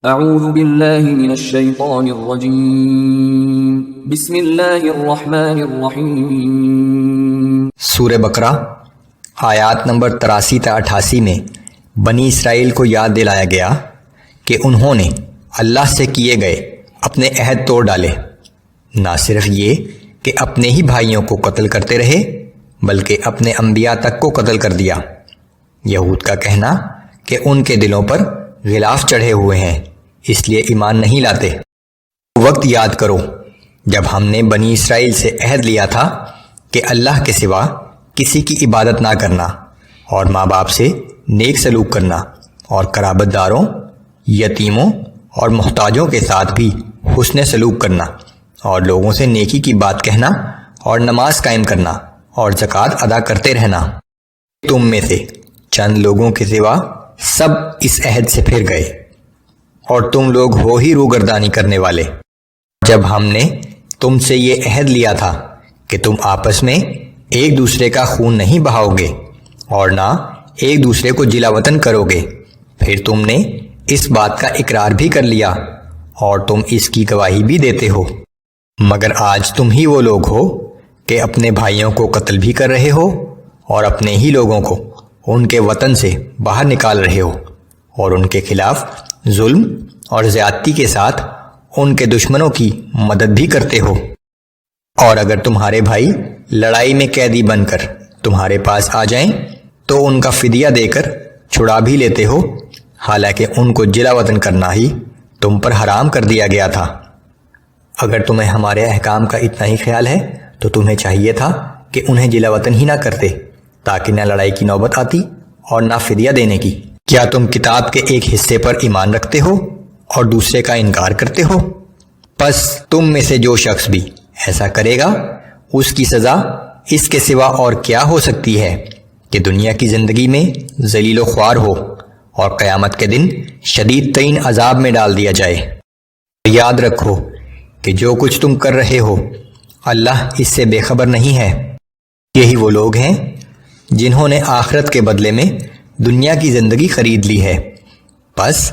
اعوذ باللہ من الشیطان الرجیم بسم اللہ الرحمن الرحیم۔ سورہ بقرہ آیات نمبر 83 تا 88 میں بنی اسرائیل کو یاد دلایا گیا کہ انہوں نے اللہ سے کیے گئے اپنے عہد توڑ ڈالے۔ نہ صرف یہ کہ اپنے ہی بھائیوں کو قتل کرتے رہے بلکہ اپنے انبیاء تک کو قتل کر دیا۔ یہود کا کہنا کہ ان کے دلوں پر غلاف چڑھے ہوئے ہیں اس لیے ایمان نہیں لاتے۔ وقت یاد کرو جب ہم نے بنی اسرائیل سے عہد لیا تھا کہ اللہ کے سوا کسی کی عبادت نہ کرنا اور ماں باپ سے نیک سلوک کرنا اور قرابت داروں، یتیموں اور محتاجوں کے ساتھ بھی حسن سلوک کرنا اور لوگوں سے نیکی کی بات کہنا اور نماز قائم کرنا اور زکوٰۃ ادا کرتے رہنا۔ تم میں سے چند لوگوں کے سوا سب اس عہد سے پھر گئے اور تم لوگ ہو ہی روگردانی کرنے والے۔ جب ہم نے تم سے یہ عہد لیا تھا کہ تم آپس میں ایک دوسرے کا خون نہیں بہاؤ گے اور نہ ایک دوسرے کو جلا وطن کرو گے، پھر تم نے اس بات کا اقرار بھی کر لیا اور تم اس کی گواہی بھی دیتے ہو، مگر آج تم ہی وہ لوگ ہو کہ اپنے بھائیوں کو قتل بھی کر رہے ہو اور اپنے ہی لوگوں کو ان کے وطن سے باہر نکال رہے ہو اور ان کے خلاف ظلم اور زیادتی کے ساتھ ان کے دشمنوں کی مدد بھی کرتے ہو۔ اور اگر تمہارے بھائی لڑائی میں قیدی بن کر تمہارے پاس آ جائیں تو ان کا فدیہ دے کر چھڑا بھی لیتے ہو، حالانکہ ان کو جلا وطن کرنا ہی تم پر حرام کر دیا گیا تھا۔ اگر تمہیں ہمارے احکام کا اتنا ہی خیال ہے تو تمہیں چاہیے تھا کہ انہیں جلا وطن ہی نہ کرتے تاکہ نہ لڑائی کی نوبت آتی اور نہ فدیہ دینے کی۔ کیا تم کتاب کے ایک حصے پر ایمان رکھتے ہو اور دوسرے کا انکار کرتے ہو؟ پس تم میں سے جو شخص بھی ایسا کرے گا اس کی سزا اس کے سوا اور کیا ہو سکتی ہے کہ دنیا کی زندگی میں ذلیل و خوار ہو اور قیامت کے دن شدید ترین عذاب میں ڈال دیا جائے۔ یاد رکھو کہ جو کچھ تم کر رہے ہو اللہ اس سے بے خبر نہیں ہے۔ یہی وہ لوگ ہیں جنہوں نے آخرت کے بدلے میں دنیا کی زندگی خرید لی ہے، پس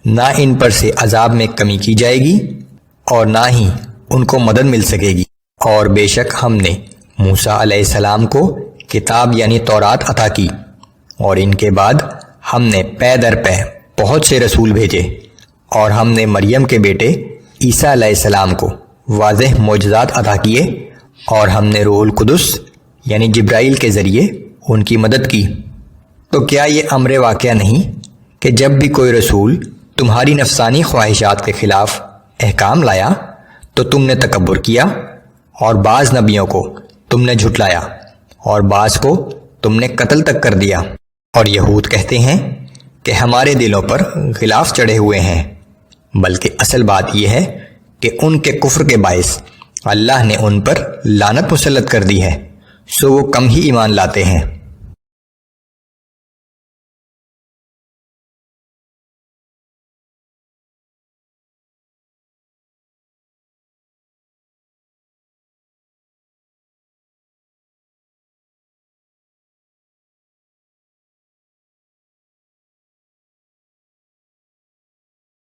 نہ ان پر سے عذاب میں کمی کی جائے گی اور نہ ہی ان کو مدد مل سکے گی۔ اور بے شک ہم نے موسیٰ علیہ السلام کو کتاب یعنی تورات عطا کی اور ان کے بعد ہم نے پے در پے بہت سے رسول بھیجے، اور ہم نے مریم کے بیٹے عیسیٰ علیہ السلام کو واضح معجزات عطا کیے، اور ہم نے روح القدس یعنی جبرائیل کے ذریعے ان کی مدد کی۔ تو کیا یہ امر واقعہ نہیں کہ جب بھی کوئی رسول تمہاری نفسانی خواہشات کے خلاف احکام لایا تو تم نے تکبر کیا، اور بعض نبیوں کو تم نے جھٹلایا اور بعض کو تم نے قتل تک کر دیا۔ اور یہود کہتے ہیں کہ ہمارے دلوں پر غلاف چڑھے ہوئے ہیں، بلکہ اصل بات یہ ہے کہ ان کے کفر کے باعث اللہ نے ان پر لعنت مسلط کر دی ہے، سو وہ کم ہی ایمان لاتے ہیں۔